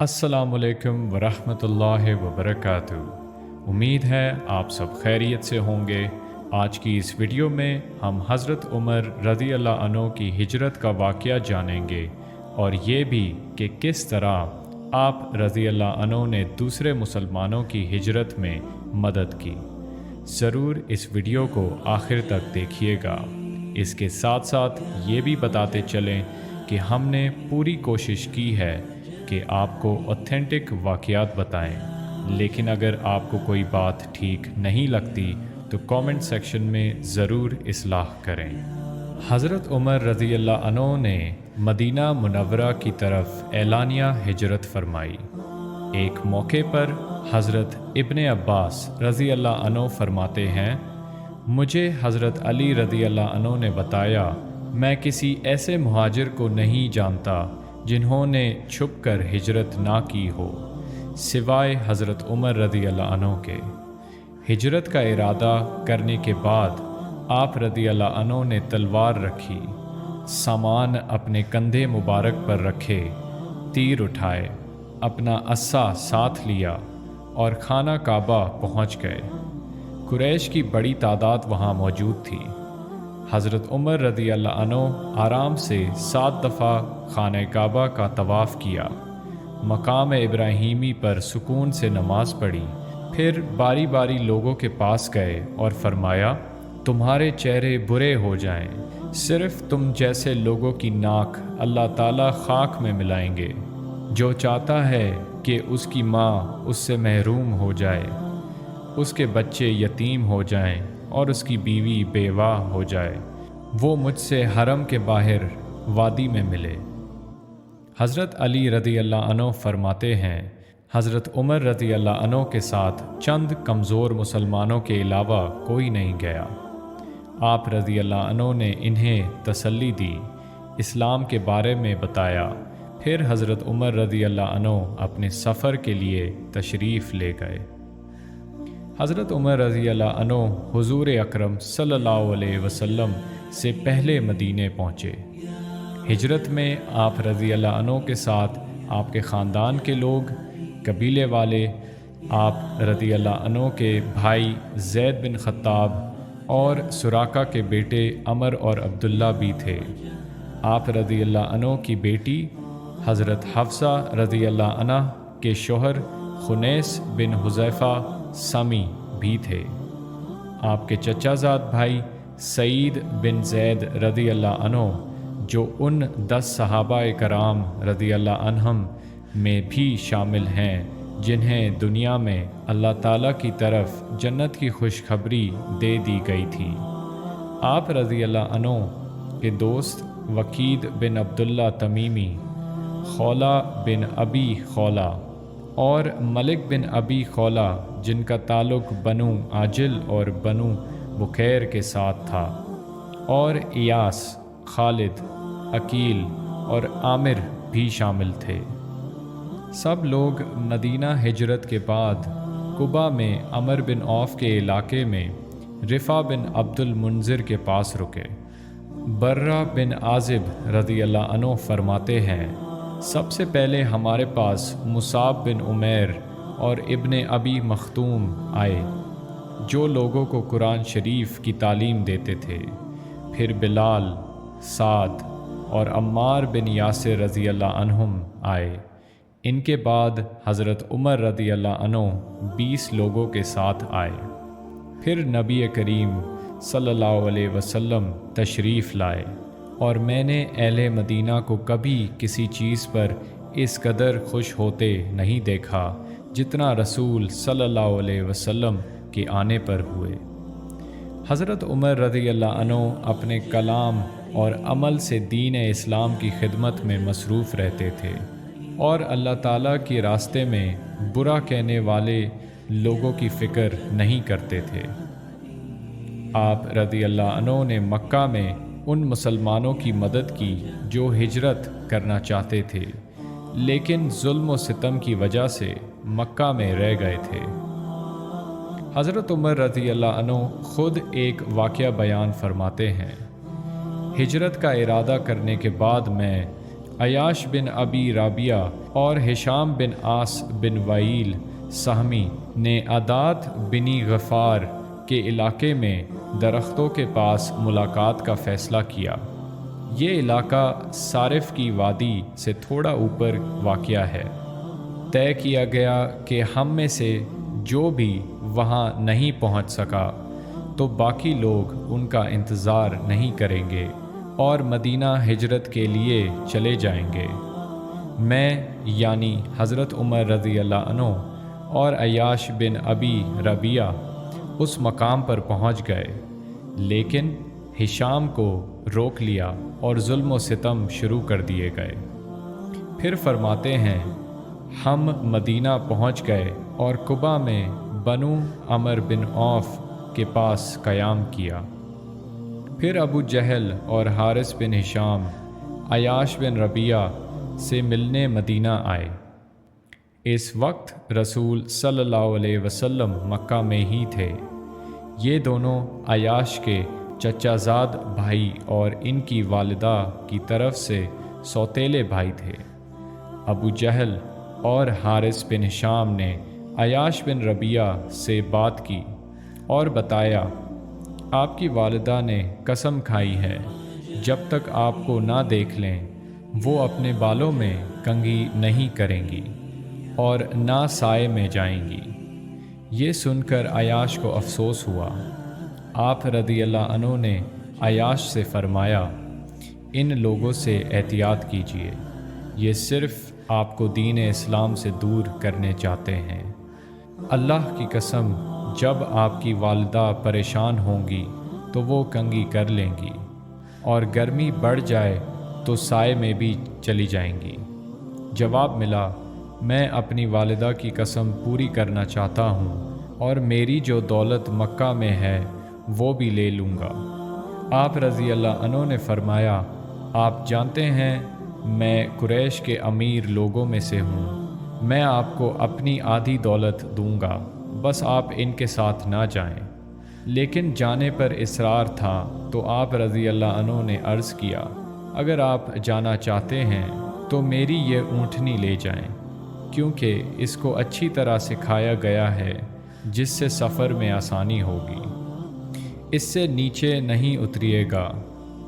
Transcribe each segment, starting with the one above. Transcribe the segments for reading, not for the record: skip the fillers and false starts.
अस्सलाम वालेकुम वरहमतुल्लाहि वबरकातुहू। उम्मीद है आप सब खैरियत से होंगे। आज की इस वीडियो में हम हज़रत उमर रज़ी अल्लाह अन्हु की हिजरत का वाक़या जानेंगे और ये भी कि किस तरह आप रज़ी अल्लाह अन्हु ने दूसरे मुसलमानों की हिजरत में मदद की। ज़रूर इस वीडियो को आखिर तक देखिएगा। इसके साथ साथ ये भी बताते चलें कि हमने पूरी कोशिश की है कि आपको ऑथेंटिक वाक़यात बताएं, लेकिन अगर आपको कोई बात ठीक नहीं लगती तो कमेंट सेक्शन में ज़रूर इस्लाह करें। हज़रत उमर रज़ी अल्लाह अन्हु ने मदीना मुनव्वरा की तरफ एलानिया हिजरत फरमाई। एक मौके पर हज़रत इब्ने अब्बास रज़ी अल्लाह अन्हु फरमाते हैं, मुझे हज़रत अली रज़ी अल्लाह अन्हु ने बताया, मैं किसी ऐसे मुहाजिर को नहीं जानता जिन्होंने छुपकर हिजरत ना की हो सिवाय हज़रत उमर रज़ी अल्लाह अन्हु के। हिजरत का इरादा करने के बाद आप रज़ी अल्लाह अन्हु ने तलवार रखी, सामान अपने कंधे मुबारक पर रखे, तीर उठाए, अपना अस्सा साथ लिया और खाना काबा पहुँच गए। कुरैश की बड़ी तादाद वहाँ मौजूद थी। हज़रत उमर रज़ी अल्लाह अन्हु आराम से 7 दफ़ा खाने काबा का तवाफ़ किया, मकाम इब्राहीमी पर सुकून से नमाज पढ़ी, फिर बारी बारी लोगों के पास गए और फरमाया, तुम्हारे चेहरे बुरे हो जाएं, सिर्फ़ तुम जैसे लोगों की नाक अल्लाह ताला खाक में मिलाएंगे। जो चाहता है कि उसकी माँ उससे महरूम हो जाए, उसके बच्चे यतीम हो जाएं और उसकी बीवी बेवा हो जाए, वो मुझसे हरम के बाहर वादी में मिले। हज़रत अली रज़ी अल्लाह अन्हु फरमाते हैं, हज़रत उमर रज़ी अल्लाह अन्हु के साथ चंद कमज़ोर मुसलमानों के अलावा कोई नहीं गया। आप रज़ी अल्लाह अन्हु ने इन्हें तसल्ली दी, इस्लाम के बारे में बताया। फिर हज़रत उमर रज़ी अल्लाह अन्हु अपने सफ़र के लिए तशरीफ़ ले गए। हज़रत उमर रज़ी अल्लाह अन्हु हुज़ूर अकरम सल्लल्लाहु अलैहि वसल्लम से पहले मदीने पहुँचे। हिजरत में आप रज़ी अल्लाह अन्हु के साथ आपके ख़ानदान के लोग, कबीले वाले, आप रज़ी अल्लाह अन्हु के भाई ज़ैद बिन ख़त्ताब और सुराका के बेटे अमर और अब्दुल्ला भी थे। आप रज़ी अल्लाह अन्हु की बेटी हज़रत हफ्सा रज़ी अल्लाह अन्हा के शोहर खुनैस बिन हुज़ैफ़ा सामी भी थे। आपके चचाज़ाद भाई सईद बिन ज़ैद रज़ी अल्लाह अन्हु, जो उन 10 सहाबाए कराम रज़ी अल्लाह अन्हम में भी शामिल हैं जिन्हें दुनिया में अल्लाह ताला की तरफ जन्नत की खुशखबरी दे दी गई थी। आप रज़ी अल्लाह अन्हु के दोस्त वकीद बिन अब्दुल्ला तमीमी, खौला बिन अबी खौला और मलिक बिन अबी खौला, जिनका ताल्लुक़ बनु आजिल और बनु बुकैर के साथ था, और इयास, खालिद, अकील और आमिर भी शामिल थे। सब लोग मदीना हिजरत के बाद कुबा में अमर बिन औफ के इलाके में रिफ़ा बिन अब्दुल मुंज़िर के पास रुके। बर्रा बिन आज़िब रज़ी अल्लाह अन्हु फरमाते हैं, सबसे पहले हमारे पास मुसाब बिन उमैर और इब्ने अबी मख्तूम आए, जो लोगों को कुरान शरीफ की तालीम देते थे। फिर बिलाल, साद और अम्मार बिन यासिर रज़ी अल्लाह अन्हुम आए। इनके बाद हज़रत उमर रज़ी अल्लाह अन्हु 20 लोगों के साथ आए। फिर नबी करीम सल्लल्लाहु अलैहि वसल्लम तशरीफ़ लाए और मैंने अहले मदीना को कभी किसी चीज़ पर इस कदर खुश होते नहीं देखा जितना रसूल सल्लल्लाहु अलैहि वसल्लम के आने पर हुए। हज़रत उमर रज़ी अल्लाह अन्हु अपने कलाम और अमल से दीन इस्लाम की खिदमत में मसरूफ़ रहते थे और अल्लाह ताला के रास्ते में बुरा कहने वाले लोगों की फ़िक्र नहीं करते थे। आप रज़ी अल्लाह अन्हु ने मक्का में उन मुसलमानों की मदद की जो हिजरत करना चाहते थे, लेकिन जुल्म व सितम की वजह से मक्का में रह गए थे। हज़रत उमर रज़ी अल्लाह अन्हु ख़ुद एक वाक़या बयान फरमाते हैं, हिजरत का इरादा करने के बाद मैं अयाश बिन अबी राबिया और हिशाम बिन आस बिन वाइल सहमी ने अदात बिनी गफ़ार के इलाके में दरख्तों के पास मुलाकात का फ़ैसला किया। ये इलाका सारिफ की वादी से थोड़ा ऊपर वाक़या है। तय किया गया कि हम में से जो भी वहाँ नहीं पहुँच सका तो बाकी लोग उनका इंतज़ार नहीं करेंगे और मदीना हिजरत के लिए चले जाएंगे। मैं यानी हज़रत उमर रज़ी अल्लाह अन्हु और अयाश बिन अबी रबिया उस मकाम पर पहुँच गए, लेकिन हिशाम को रोक लिया और जुल्म व सितम शुरू कर दिए गए। फिर फरमाते हैं, हम मदीना पहुँच गए और कुबा में बनु अमर बिन औफ के पास क़याम किया। फिर अबू जहल और हारिस बिन हिशाम अयाश बिन रबिया से मिलने मदीना आए। इस वक्त रसूल सल्लल्लाहु अलैहि वसल्लम मक्का में ही थे। ये दोनों अयाश के चचाजाद भाई और इनकी वालिदा की तरफ से सौतेले भाई थे। अबू जहल और हारिस बिन हिशाम ने अयाश बिन रबिया से बात की और बताया, आपकी वालिदा ने कसम खाई है जब तक आपको ना देख लें वो अपने बालों में कंघी नहीं करेंगी और ना साए में जाएंगी। ये सुनकर अयाश को अफसोस हुआ। आप रज़ी अल्लाह अन्हु ने अयाश से फ़रमाया, इन लोगों से एहतियात कीजिए, ये सिर्फ़ आपको दीन इस्लाम से दूर करने चाहते हैं। अल्लाह की कसम, जब आपकी वालिदा परेशान होंगी तो वो कंघी कर लेंगी और गर्मी बढ़ जाए तो साए में भी चली जाएंगी। जवाब मिला, मैं अपनी वालिदा की कसम पूरी करना चाहता हूँ और मेरी जो दौलत मक्का में है वो भी ले लूँगा। आप रज़ी अल्लाह अन्हु ने फ़रमाया, आप जानते हैं मैं कुरैश के अमीर लोगों में से हूँ, मैं आपको अपनी आधी दौलत दूँगा, बस आप इनके साथ ना जाएं। लेकिन जाने पर इसरार था तो आप रज़ी अल्लाह अन्हु ने अर्ज़ किया, अगर आप जाना चाहते हैं तो मेरी ये ऊँटनी ले जाएं, क्योंकि इसको अच्छी तरह सिखाया गया है जिससे सफ़र में आसानी होगी। इससे नीचे नहीं उतरिएगा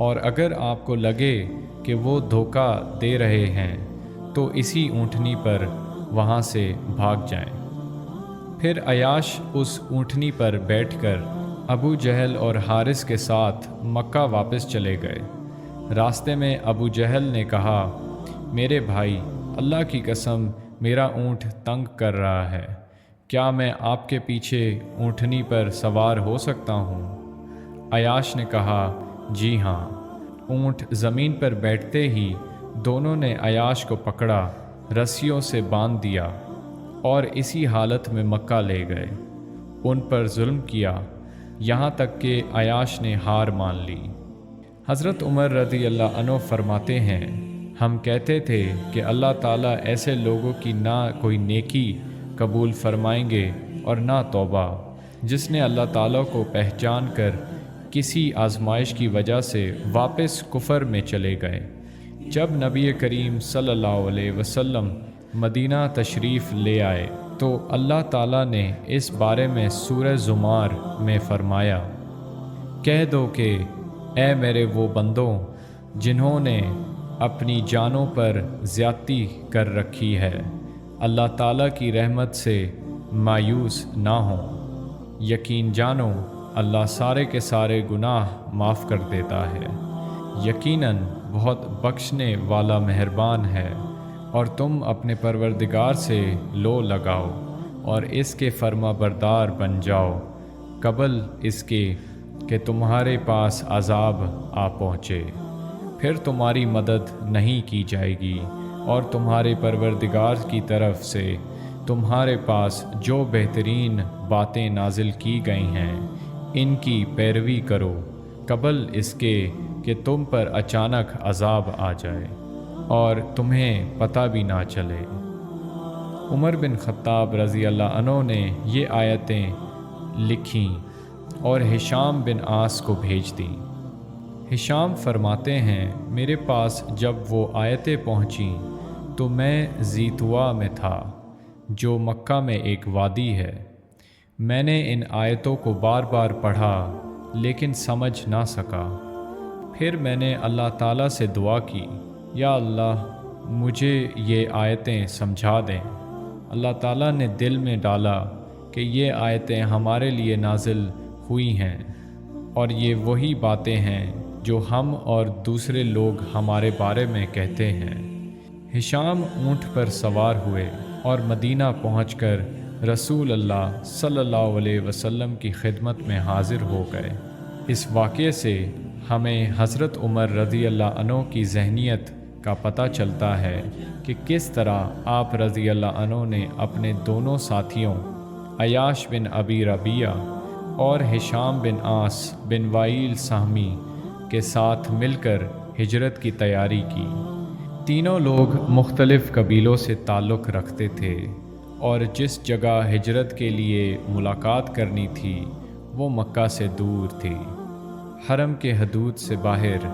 और अगर आपको लगे कि वो धोखा दे रहे हैं तो इसी ऊँटनी पर वहाँ से भाग जाएं। फिर अयाश उस ऊँटनी पर बैठकर अबू जहल और हारिस के साथ मक्का वापस चले गए। रास्ते में अबू जहल ने कहा, मेरे भाई, अल्लाह की कसम मेरा ऊँट तंग कर रहा है, क्या मैं आपके पीछे ऊँटनी पर सवार हो सकता हूँ? अयाश ने कहा, जी हाँ। ऊँट ज़मीन पर बैठते ही दोनों ने अयाश को पकड़ा, रस्सियों से बांध दिया और इसी हालत में मक्का ले गए। उन पर जुल्म किया, यहाँ तक कि अयाश ने हार मान ली। हज़रत उमर रज़ी अल्लाह अन्हु फरमाते हैं, हम कहते थे कि अल्लाह ताला ऐसे लोगों की ना कोई नेकी कबूल फरमाएंगे और ना तौबा, जिसने अल्लाह ताला को पहचान कर किसी आजमाइश की वजह से वापस कुफर में चले गए। जब नबी करीम सल्लल्लाहु अलैहि वसल्लम मदीना तशरीफ़ ले आए तो अल्लाह ताला ने इस बारे में सूरह ज़ुमार में फ़रमाया, कह दो कि ऐ मेरे वो बंदों जिन्होंने अपनी जानों पर ज़्यादती कर रखी है, अल्लाह ताला की रहमत से मायूस ना हो। यकीन जानो अल्लाह सारे के सारे गुनाह माफ़ कर देता है, यकीनन बहुत बख्शने वाला मेहरबान है। और तुम अपने परवरदिगार से लो लगाओ और इसके फर्मा बरदार बन जाओ कबल इसके कि तुम्हारे पास अज़ाब आ पहुँचे, फिर तुम्हारी मदद नहीं की जाएगी और तुम्हारे परवरदिगार की तरफ से तुम्हारे पास जो बेहतरीन बातें नाजिल की गई हैं इनकी पैरवी करो कबल इसके कि तुम पर अचानक अज़ाब आ जाए और तुम्हें पता भी ना चले। उमर बिन ख़त्ताब रज़ी अल्लाह अन्हु ने ये आयतें लिखीं और हिशाम बिन आस को भेज दी। ہشام فرماتے ہیں میرے پاس جب وہ آیتیں پہنچیں تو میں زیتوا میں تھا جو مکہ میں ایک وادی ہے۔ میں نے ان آیتوں کو بار بار پڑھا لیکن سمجھ نہ سکا۔ پھر میں نے اللہ تعالیٰ سے دعا کی، یا اللہ مجھے یہ آیتیں سمجھا دیں۔ اللہ تعالیٰ نے دل میں ڈالا کہ یہ آیتیں ہمارے لیے نازل ہوئی ہیں اور یہ وہی باتیں ہیں جو ہم اور دوسرے لوگ ہمارے بارے میں کہتے ہیں۔ ہشام اونٹ پر سوار ہوئے اور مدینہ پہنچ کر رسول اللہ صلی اللہ علیہ وسلم کی خدمت میں حاضر ہو گئے۔ اس واقعے سے ہمیں حضرت عمر رضی اللہ عنہ کی ذہنیت کا پتہ چلتا ہے کہ کس طرح آپ رضی اللہ عنہ نے اپنے دونوں ساتھیوں عیاش بن ابی ربیعہ اور ہشام بن عاص بن وائل سہمی کے ساتھ مل کر ہجرت کی تیاری کی۔ تینوں لوگ مختلف قبیلوں سے تعلق رکھتے تھے اور جس جگہ ہجرت کے لیے ملاقات کرنی تھی وہ مکہ سے دور تھی، حرم کے حدود سے باہر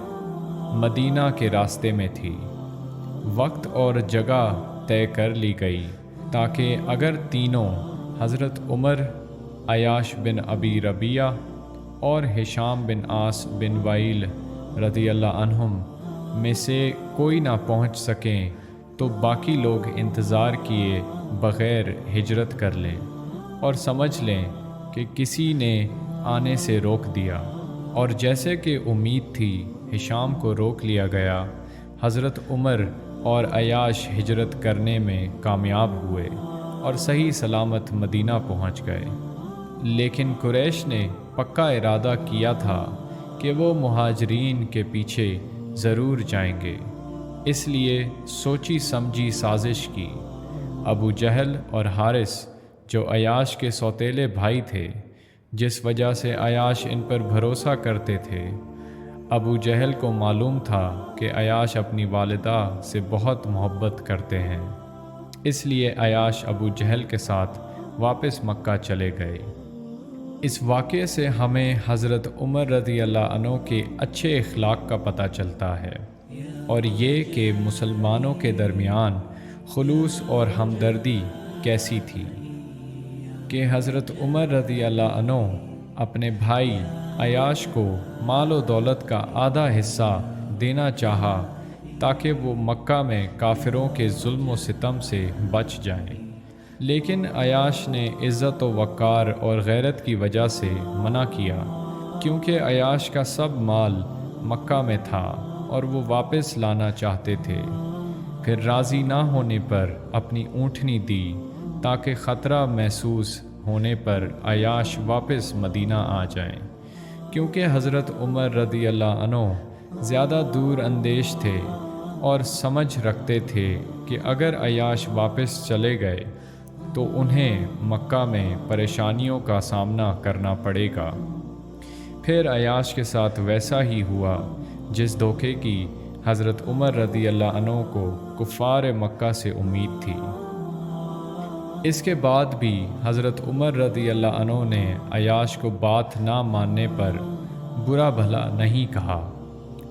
مدینہ کے راستے میں تھی۔ وقت اور جگہ طے کر لی گئی تاکہ اگر تینوں حضرت عمر، عیاش بن ابی ربیعہ اور ہشام بن عاص بن وائل رضی اللہ عنہم میں سے کوئی نہ پہنچ سکیں تو باقی لوگ انتظار کیے بغیر ہجرت کر لیں اور سمجھ لیں کہ کسی نے آنے سے روک دیا۔ اور جیسے کہ امید تھی ہشام کو روک لیا گیا، حضرت عمر اور عیاش ہجرت کرنے میں کامیاب ہوئے اور صحیح سلامت مدینہ پہنچ گئے۔ لیکن قریش نے پکا ارادہ کیا تھا کہ وہ مہاجرین کے پیچھے ضرور جائیں گے، اس لیے سوچی سمجھی سازش کی۔ ابو جہل اور حارث جو عیاش کے سوتیلے بھائی تھے، جس وجہ سے عیاش ان پر بھروسہ کرتے تھے، ابو جہل کو معلوم تھا کہ عیاش اپنی والدہ سے بہت محبت کرتے ہیں، اس لیے عیاش ابو جہل کے ساتھ واپس مکہ چلے گئے۔ اس واقعے سے ہمیں حضرت عمر رضی اللہ عنہ کے اچھے اخلاق کا پتہ چلتا ہے، اور یہ کہ مسلمانوں کے درمیان خلوص اور ہمدردی کیسی تھی کہ حضرت عمر رضی اللہ عنہ اپنے بھائی عیاش کو مال و دولت کا آدھا حصہ دینا چاہا تاکہ وہ مکہ میں کافروں کے ظلم و ستم سے بچ جائیں، لیکن عیاش نے عزت و وقار اور غیرت کی وجہ سے منع کیا، کیونکہ عیاش کا سب مال مکہ میں تھا اور وہ واپس لانا چاہتے تھے۔ پھر راضی نہ ہونے پر اپنی اونٹنی دی تاکہ خطرہ محسوس ہونے پر عیاش واپس مدینہ آ جائیں، کیونکہ حضرت عمر رضی اللہ عنہ زیادہ دور اندیش تھے اور سمجھ رکھتے تھے کہ اگر عیاش واپس چلے گئے تو انہیں مکہ میں پریشانیوں کا سامنا کرنا پڑے گا۔ پھر عیاش کے ساتھ ویسا ہی ہوا جس دھوکے کی حضرت عمر رضی اللہ عنہ کو کفار مکہ سے امید تھی۔ اس کے بعد بھی حضرت عمر رضی اللہ عنہ نے عیاش کو بات نہ ماننے پر برا بھلا نہیں کہا،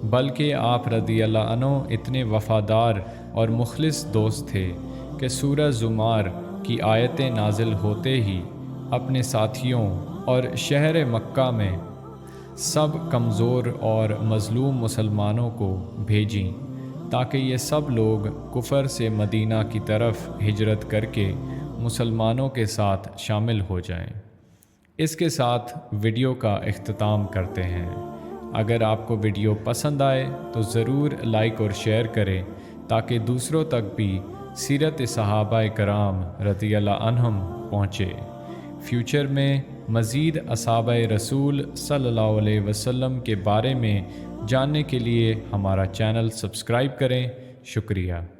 بلکہ آپ رضی اللہ عنہ اتنے وفادار اور مخلص دوست تھے کہ سورہ زمار کی آیتیں نازل ہوتے ہی اپنے ساتھیوں اور شہر مکہ میں سب کمزور اور مظلوم مسلمانوں کو بھیجیں تاکہ یہ سب لوگ کفر سے مدینہ کی طرف ہجرت کر کے مسلمانوں کے ساتھ شامل ہو جائیں۔ اس کے ساتھ ویڈیو کا اختتام کرتے ہیں۔ اگر آپ کو ویڈیو پسند آئے تو ضرور لائک اور شیئر کریں تاکہ دوسروں تک بھی سیرت صحابہ کرام رضی اللہ عنہم پہنچے۔ فیوچر میں مزید اصحابہ رسول صلی اللہ علیہ وسلم کے بارے میں جاننے کے لیے ہمارا چینل سبسکرائب کریں۔ شکریہ۔